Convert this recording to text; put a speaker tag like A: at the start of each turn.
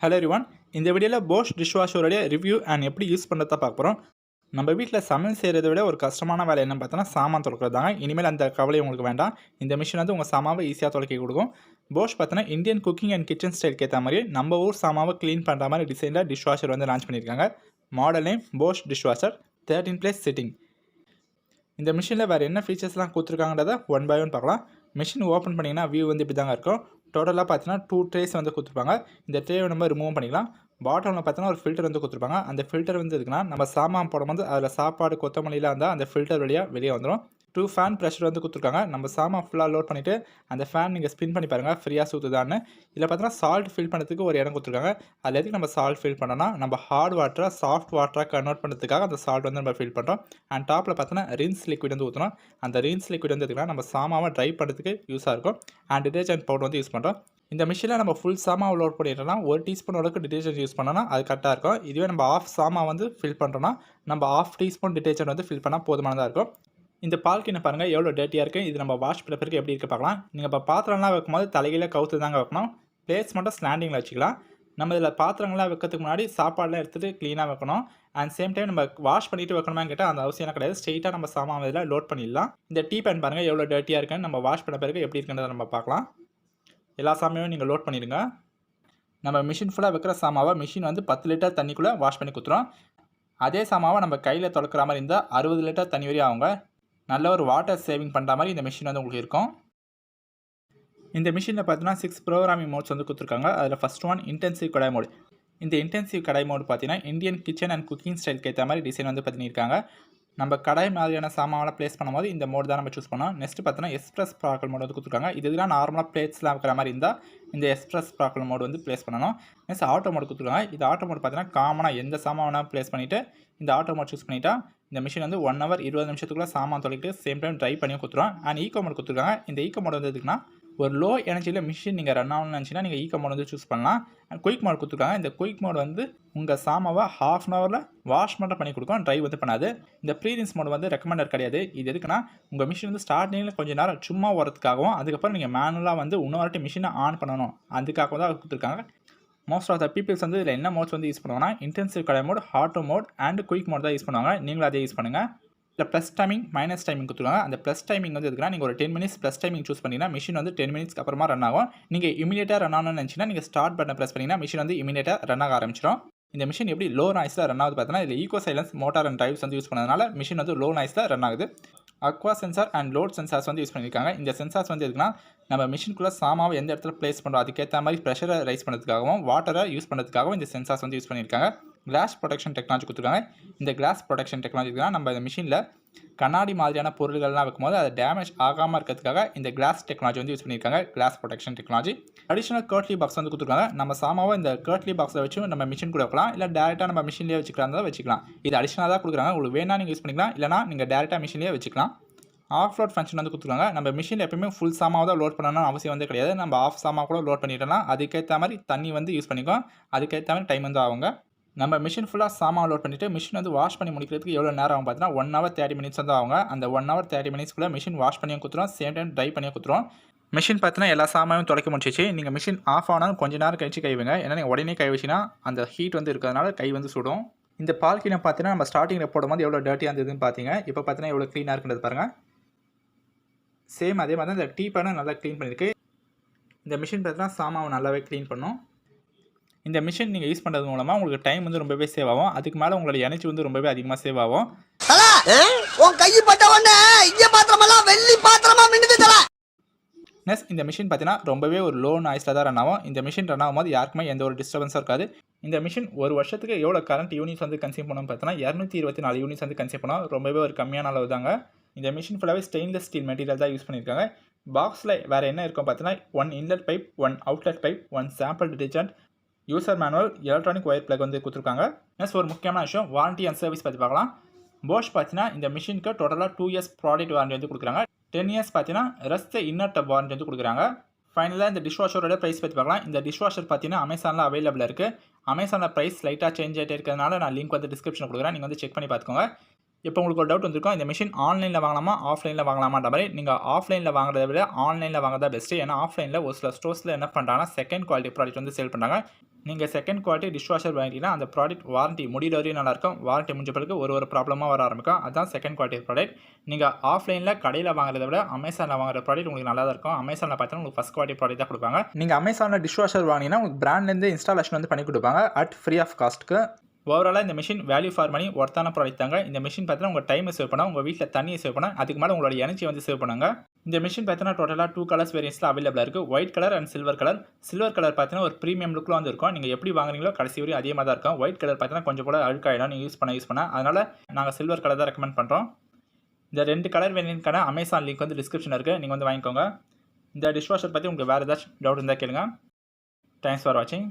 A: Hello everyone. இந்த வீடியோவில் Bosch dishwasher review and எப்படி யூஸ் பண்ணுறத பார்க்க போகிறோம். நம்ம வீட்டில் சமையல் செய்கிறத விட ஒரு கஷ்டமான வேலை என்ன பார்த்தோன்னா சாமான் துடைக்கிறது தாங்க. இனிமேல் அந்த கவலை உங்களுக்கு வேண்டாம். இந்த மிஷின் வந்து உங்கள் சாமாவை ஈஸியாக துடைக்க கொடுக்கும். Bosch பார்த்தோன்னா இந்தியன் குக்கிங் அண்ட் கிச்சன் ஸ்டைலுக்கு ஏற்ற மாதிரி நம்ம ஊர் சாமாவை க்ளீன் பண்ணுற மாதிரி டிசைனில் டிஷ்வாஷர் வந்து லான்ச் பண்ணியிருக்காங்க. Model name Bosch dishwasher 13 place sitting. இந்த மிஷினில் வேறு என்ன ஃபீச்சர்ஸ்லாம் கொடுத்துருக்காங்கன்றதை ஒன் பை ஒன் பார்க்கலாம். மிஷின் ஓப்பன் பண்ணிங்கன்னா வியூ வந்து இப்படி தாங்க இருக்கும். டோட்டலாக பார்த்தீங்கன்னா 2 ட்ரேஸ் வந்து கொடுத்துருப்பாங்க. இந்த ட்ரேவை நம்ம ரிமூவ் பண்ணிக்கலாம். பாட்டமில் பார்த்தீங்கன்னா ஒரு ஃபில்டர் வந்து கொடுத்துருப்பாங்க. அந்த ஃபில்டர் வந்து இருக்குன்னா நம்ம சாமான் போடும்போது அதில் சாப்பாடு கொத்தமல்லியில் இருந்தால் அந்த ஃபில்டர் வழியாக வெளியே வந்துடும். 2 ஃபேன் ப்ரெஷர் வந்து கொடுத்துருக்காங்க. நம்ம சாமான் ஃபுல்லாக லோட் பண்ணிவிட்டு அந்த ஃபேன் நீங்கள் ஸ்பின் பண்ணி பாருங்கள் ஃப்ரீயாக சுற்றுதான்னு. இதில் பார்த்தீங்கன்னா சால்ட் ஃபில் பண்ணுறதுக்கு ஒரு இடம் கொடுத்துருக்காங்க. அதில் எதுக்கு நம்ம சால்ட் ஃபில் பண்ணோன்னா நம்ம ஹார்ட் வாட்டராக சாஃப்ட் வாட்டராக கன்வெர்ட் பண்ணுறதுக்காக அந்த சால்ட் வந்து நம்ம ஃபில் பண்ணுறோம். அண்ட் டாப்பில் பார்த்தீங்கன்னா ரின்ஸ் லிக்விட் வந்து ஊற்றணும். அந்த ரின்ஸ் லிக்விட் வந்து எதுக்குன்னா நம்ம சாமாவை ட்ரை பண்ணுறதுக்கு யூஸாக இருக்கும். அண்ட் டிடர்ஜென்ட் பவுடர் வந்து யூஸ் பண்ணுறோம். இந்த மிஷினில் நம்ம ஃபுல் சாமாவை லோட் பண்ணிட்டோம்னா 1 டீஸ்பூன் அளவுக்கு டிடர்ஜென்ட் யூஸ் பண்ணோன்னா அது கரெக்டாக இருக்கும். இதுவே நம்ம ஆஃப் சாமா வந்து ஃபில் பண்ணுறோன்னா நம்ம 1/2 டீஸ்பூன் டிடர்ஜென்ட் வந்து ஃபில் பண்ணால் போதுமானதாக இருக்கும். இந்த பால்கினை பாருங்கள் எவ்வளோ டர்ட்டியாக இருக்குது. இது நம்ம வாஷ் பேப்பருக்கு எப்படி இருக்குது பார்க்கலாம். நீங்கள் இப்போ பாத்திரம்லாம் வைக்கும்போது தலைகீழ கவுத்து தாங்க வைக்கணும். பிளேட்ஸ் மட்டும் ஸ்லாண்டிங்கில் வச்சுக்கலாம். நம்ம இதில் பாத்திரங்கள்லாம் வைக்கிறதுக்கு முன்னாடி சாப்பாடெலாம் எடுத்துகிட்டு க்ளீனாக வைக்கணும். அண்ட் சேம் டைம் நம்ம வாஷ் பண்ணிவிட்டு வைக்கணுமான்னு கேட்டால் அந்த அவசியம் கிடையாது. ஸ்ட்ரெயிட்டாக நம்ம சாமான் இதில் லோட் பண்ணிடலாம். இந்த டீ பேன் பாருங்கள் எவ்வளோ டர்ட்டியாக இருக்குன்னு நம்ம வாஷ் பண்ண பிறகு எப்படி இருக்குன்றதை நம்ம பார்க்கலாம். எல்லா சாமானையும் நீங்கள் லோட் பண்ணிடுங்க. நம்ம மிஷின் ஃபுல்லாக வைக்கிற சாமாவை மிஷின் வந்து 10 லிட்டர் தண்ணிக்குள்ளே வாஷ் பண்ணி கொடுத்துரும். அதே சாமாவை நம்ம கையில் துடைக்கிற மாதிரி இருந்தால் 60 லிட்டர் தண்ணி வரையும் ஆகுங்க. நல்ல ஒரு வாட்டர் சேவிங் பண்ணுற மாதிரி இந்த மிஷின் வந்து உங்களுக்கு இருக்கும். இந்த மிஷினில் பார்த்தீங்கன்னா 6 ப்ரோக்ராமிங் மோட்ஸ் வந்து கொடுத்துருக்காங்க. அதில் ஃபஸ்ட் ஒன் இன்டென்சிவ் கடாய் மோடு. இந்த இன்டென்சிவ் கடாய் மோடு பார்த்தீங்கன்னா இந்தியன் கிச்சன் அண்ட் குக்கிங் ஸ்டைலுக்கு ஏற்ற மாதிரி டிசைன் வந்து பண்ணியிருக்காங்க. நம்ம கடாய் மாதிரியான சாமானெலாம் ப்ளேஸ் பண்ணும்போது இந்த மோடு தான் நம்ம சூஸ் பண்ணோம். நெக்ஸ்ட் பார்த்தீங்கன்னா எக்ஸ்பிரஸ் ஸ்பார்க்கிள் மோடு வந்து கொடுத்துருக்காங்க. இதெல்லாம் நார்மலாக பிளேட்ஸ்லாம் வைக்கிற மாதிரி இருந்தால் இந்த எக்ஸ்பிரஸ் ஸ்பார்க்கிள் மோடு வந்து ப்ளேஸ் பண்ணணும். நெக்ஸ்ட் ஆட்டோ மோடு கொடுத்துருக்காங்க. இது ஆட்டோ மோடு பார்த்தீங்கன்னா காமனாக எந்த சாமானை ப்ளேஸ் பண்ணிவிட்டு இந்த ஆட்டோ மோட் சூஸ் பண்ணிட்டா இந்த மிஷின் வந்து 1 hour 20 நிமிஷத்துக்குள்ளே சாமான் தொலைக்கிட்டு சேம் டைம் ட்ரை பண்ணி கொடுத்துருவோம். அண்ட் ஈகோ மோட் கொடுத்துருக்காங்க. இந்த ஈகோ மோட் வந்து எதுக்குன்னா ஒரு லோ எனர்ஜியில் மிஷின் நீங்கள் ரன் ஆகணும்னு நினச்சிங்கன்னா நீங்கள் ஈகோ மோட் வந்து சூஸ் பண்ணலாம். அண்ட் குயிக் மோட் கொடுத்துருக்காங்க. இந்த குயிக் மோட் வந்து உங்கள் சாமாவை ½ an hourல வாஷ் மட்டும் பண்ணி கொடுக்கும், ட்ரை வந்து பண்ணாது. இந்த ப்ரீரின்ஸ் மோட் வந்து ரெக்கமெண்டட் கிடையாது. இது எதுக்குன்னா உங்கள் மிஷின் வந்து ஸ்டார்டிங்கில் கொஞ்சம் நேரம் சும்மா வரதுக்காகவும் அதுக்கப்புறம் நீங்கள் மேனுவலாக வந்து இன்னொரு மிஷினை ஆன் பண்ணணும் அதுக்காக தான் கொடுத்துருக்காங்க. மோஸ்ட் ஆஃப் த பீப்பிள்ஸ் வந்து இதில் என்ன மோட்ஸ் வந்து யூஸ் பண்ணுவாங்கன்னா intensive kadai mode, auto mode and quick mode தான் யூஸ் பண்ணுவாங்க. நீங்களும் அதே யூஸ் பண்ணுங்கள். இல்லை ப்ளஸ் டைமிங் மைனஸ் டைமிங் கொடுத்துருவாங்க. அந்த ப்ளஸ் டைமிங் வந்து எதுக்குன்னா நீங்கள் ஒரு 10 minutes ப்ளஸ் டைமிங் சூஸ் பண்ணிங்கன்னா மிஷின் வந்து 10 minutes அப்புறமா ரன் ஆகும். நீங்கள் இமீடியட்டாக ரன் ஆகணும்னு நினச்சிங்கன்னா நீங்கள் ஸ்டார்ட் பட்டனை ப்ரெஸ் பண்ணிங்கன்னா மிஷின் வந்து இமீடியட்டாக ரன் ஆக ஆரம்பிச்சிடும். இந்த மிஷின் எப்படி லோ நாய்ஸில் ரன் ஆகுது பார்த்தீங்கன்னா இதில் eco silence motor and drives வந்து யூஸ் பண்ணதுனால மிஷின் வந்து லோ நாய்ஸில் ரன் ஆகுது. Aqua sensor and load sensors வந்து யூஸ் பண்ணியிருக்காங்க. இந்த சென்சார்ஸ் வந்து எதுக்குன்னா நம்ம மிஷினுக்குள்ளே சாமாவை எந்த இடத்துல ப்ளேஸ் பண்ணுறோம் அதுக்கேற்ற மாதிரி ப்ரெஷரை ரைஸ் பண்ணுறதுக்காகவும் வாட்டரை யூஸ் பண்ணுறதுக்காகவும் இந்த சென்சார்ஸ் வந்து யூஸ் பண்ணியிருக்காங்க. கிளாஸ் ப்ரொடெக்ஷன் டெக்னாலஜி கொடுத்துருக்காங்க. இந்த கிளாஸ் ப்ரொடெக்ஷன் டெக்னாலஜிக்கு நம்ம இந்த மிஷினில் கண்ணாடி மாதிரியான பொருள்கள்லாம் வைக்கும்போது அது டேமேஜ் ஆகாமல் இருக்கிறதுக்காக இந்த கிளாஸ் டெக்னாலஜி வந்து யூஸ் பண்ணியிருக்காங்க. Glass protection technology. Additional cutlery box வந்து கொடுத்துருக்காங்க. நம்ம சாமாவை இந்த கர்ட்லி பாக்ஸில் வச்சு நம்ம மிஷின் கூட வைக்கலாம். இல்லை டேரெக்டாக நம்ம மிஷின்லேயே வச்சுக்கலாம். இது அடிஷனலாக தான் கொடுக்குறாங்க. உங்களுக்கு வேணா நீங்கள் யூஸ் பண்ணிக்கலாம். இல்லைனா நீங்கள் டேரெக்டாக மிஷின்லேயே வச்சுக்கலாம். ஆஃப் லோட் ஃபங்க்ஷன் வந்து கொடுத்துருக்காங்க. நம்ம மிஷினில் எப்பவுமே ஃபுல் சாமாவை தான் லோட் பண்ணணும்னு அவசியம் வந்து கிடையாது. நம்ம ஆஃப் சாமா கூட லோட் பண்ணிட்டோம்னா அதுக்கேற்ற மாதிரி தண்ணி வந்து யூஸ் பண்ணிக்கும். அதுக்கேற்ற மாதிரி டைம் வந்து ஆகுங்க. நம்ம மிஷின் ஃபுல்லாக சாமான் லோட் பண்ணிவிட்டு மிஷின் வந்து வாஷ் பண்ணி முடிக்கிறதுக்கு எவ்வளோ நேரம் ஆகும் பார்த்தீங்கன்னா 1 hour 30 minutes வந்து ஆகுங்க. அந்த 1 hour 30 minutesக்குள்ளே மிஷின் வாஷ் பண்ணியும் கொடுத்துரும், சேம் டைம் ட்ரை பண்ணியும் கொடுத்துரும். மிஷின் பார்த்தீங்கன்னா எல்லா சாமானும் துடைக்க முடிச்சிச்சு. நீங்கள் மிஷின் ஆஃப் ஆனாலும் கொஞ்சம் நேரம் கழிச்சு கை வைங்க. ஏன்னா நீங்கள் உடனே கை வச்சிங்கன்னா அந்த ஹீட் வந்து இருக்கிறதுனால கை வந்து சுடும். இந்த பால்கினை பார்த்தீங்கன்னா நம்ம ஸ்டார்டிங்கில் போடும்போது எவ்வளோ டர்ட்டியாக இருந்ததுன்னு பார்த்தீங்க. இப்போ பார்த்தீங்கன்னா எவ்வளோ க்ளீனாக இருக்குன்றது பாருங்கள். சேம் அதே மாதிரி தான் இந்த டீ பேனும் நல்லா க்ளீன் பண்ணியிருக்கு. இந்த மிஷின் பார்த்தீங்கன்னா சாமாவை நல்லாவே க்ளீன் பண்ணும். இந்த மிஷின் நீங்கள் யூஸ் பண்ணுறது மூலமாக உங்களுக்கு டைம் வந்து ரொம்பவே சேவ் ஆகும். அதுக்கு மேலே உங்களோட எனர்ஜி வந்து ரொம்பவே அதிகமாக சேவ் ஆகும். நெக்ஸ்ட் இந்த மிஷின் பார்த்தீங்கன்னா ரொம்பவே ஒரு லோ நாய்ஸில் தான் ரன் ஆகும். இந்த மிஷின் ரன் ஆகும்போது யாருக்குமே எந்த ஒரு டிஸ்டர்பன்ஸும் இருக்காது. இந்த மிஷின் ஒரு வருஷத்துக்கு எவ்வளோ கரண்ட் யூனிட்ஸ் வந்து கன்சியூம் பண்ணணும் பார்த்தீங்கன்னா 224 யூனிட்ஸ் வந்து கன்சியூம் பண்ணோம். ரொம்பவே ஒரு கம்மியான அளவு தாங்க. இந்த மிஷின் ஃபுல்லாகவே ஸ்டெயின்லெஸ் ஸ்டீல் மெட்டீரியல் தான் யூஸ் பண்ணியிருக்காங்க. பாக்ஸில் வேறு என்ன இருக்கும் பார்த்தீங்கன்னா 1 inlet pipe, 1 outlet pipe, 1 sample detergent, user manual, electronic wire plug வந்து கொடுத்துருக்காங்க. நெக்ஸ்ட் ஒரு முக்கியமான விஷயம் வாரண்டி அண்ட் சர்வீஸ் பற்றி பார்க்கலாம். Bosch பார்த்தீங்கன்னா இந்த மிஷினுக்கு டோட்டலாக 2 years ப்ராடக்ட் வாரண்டி வந்து கொடுக்குறாங்க. 10 years பார்த்தீங்கன்னா ரெஸ்ட் இன்னர் டப் வாரண்டி வந்து கொடுக்குறாங்க. ஃபைனலாக இந்த டிஷ்வாஷரோட ப்ரைஸ் பற்றி பார்க்கலாம். இந்த டிஷ்வாஷர் பார்த்தீங்கன்னா அமேசானில் அவைலபிளாக இருக்குது. அமேசானில் ப்ரைஸ் லைட்டாக சேஞ்ச் ஆகிட்டே இருக்கிறதுனால நான் லிங்க் வந்து டிஸ்கிரிப்ஷனில் கொடுக்குறேன். நீங்கள் வந்து செக் பண்ணி பார்த்துக்கோங்க. இப்போ உங்களுக்கு ஒரு டவுட் வந்திருக்கும், இந்த மிஷின் ஆன்லைனில் வாங்கலாமா ஆஃப்லைனில் வாங்கலாமான்ற மாதிரி. நீங்கள் ஆஃப்லைனில் வாங்குறத விட ஆன்லைனில் வாங்குறதா பெஸ்ட்டு. ஏன்னா ஆஃப்லைனில் ஒரு சில ஸ்டோர்ஸில் என்ன பண்ணுறாங்கன்னா செகண்ட் குவாலிட்டி ப்ராடக்ட் வந்து சேல் பண்ணுறாங்க. நீங்கள் செகண்ட் குவாலிட்டி டிஷ்வாஷர் வாங்கிட்டீங்கன்னா அந்த ப்ராடக்ட் வாரண்ட்டி முடிகிற வரையும் நல்லாயிருக்கும். வாரண்ட்டி முடிஞ்ச பிறகு ஒரு ப்ராப்ளமாக வர ஆரம்பிக்கும். அதுதான் செகண்ட் குவாலிட்டி ப்ராடக்ட். நீங்கள் ஆஃப்லைனில் கடையில் வாங்குறத விட அமேசானில் வாங்குற ப்ராடக்ட் உங்களுக்கு நல்லா தான் இருக்கும். அமேசானில் பார்த்தீங்கன்னா உங்களுக்கு ஃபஸ்ட் குவாலிட்டி ப்ராடக்ட் தான் கொடுப்பாங்க. நீங்கள் அமேசானில் டிஷ்வாஷர் வாங்கினீங்கன்னா உங்களுக்கு பிராண்ட்லேருந்து இன்ஸ்டாலேஷன் வந்து பண்ணி கொடுப்பாங்க அட் ஃப்ரீ ஆஃப் காஸ்ட்டுக்கு. ஓவராலாக இந்த மிஷின் வேல்யூ ஃபார் மணி ஒர்த்தான ப்ராடக்ட் தாங்க. இந்த மிஷின் பார்த்தீங்கன்னா உங்கள் டைமை சேவ் பண்ண, உங்கள் வீட்டில் தண்ணியை சேவ் பண்ண, அதுக்கு மேலே உங்களோட எனர்ஜி வந்து சேவ் பண்ணுங்க. இந்த மிஷின் பார்த்தீங்கன்னா டோட்டலாக 2 கலர்ஸ் வேரியன்ஸில் அவைலபிளாக இருக்குது. White colour and silver colour. Silver colour பார்த்தீங்கன்னா ஒரு ப்ரீமியம் லுக்கில் வந்து இருக்கும். நீங்கள் எப்படி வாங்குறீங்களோ கடைசி வரையும் அதே மாதிரி தான் இருக்கும். ஒயிட் கலர் பார்த்தீங்கன்னா கொஞ்சம் கூட அழுக்காயிடும் நீங்கள் யூஸ் பண்ண. அதனால் நாங்கள் சில்வர் கலர் தான் ரெக்கமெண்ட் பண்ணுறோம். இந்த 2 கலர் வேரியன்ட்கான அமேசான் லிங்க் வந்து டிஸ்கிரிப்ஷன் இருக்குது, நீங்கள் வந்து வாங்கிக்கோங்க. இந்த டிஷ்வாஷர் பற்றி உங்களுக்கு வேறு ஏதாச்சும் டவுட் இருந்தால் கேளுங்க. தேங்க்ஸ் ஃபார் வாட்சிங்.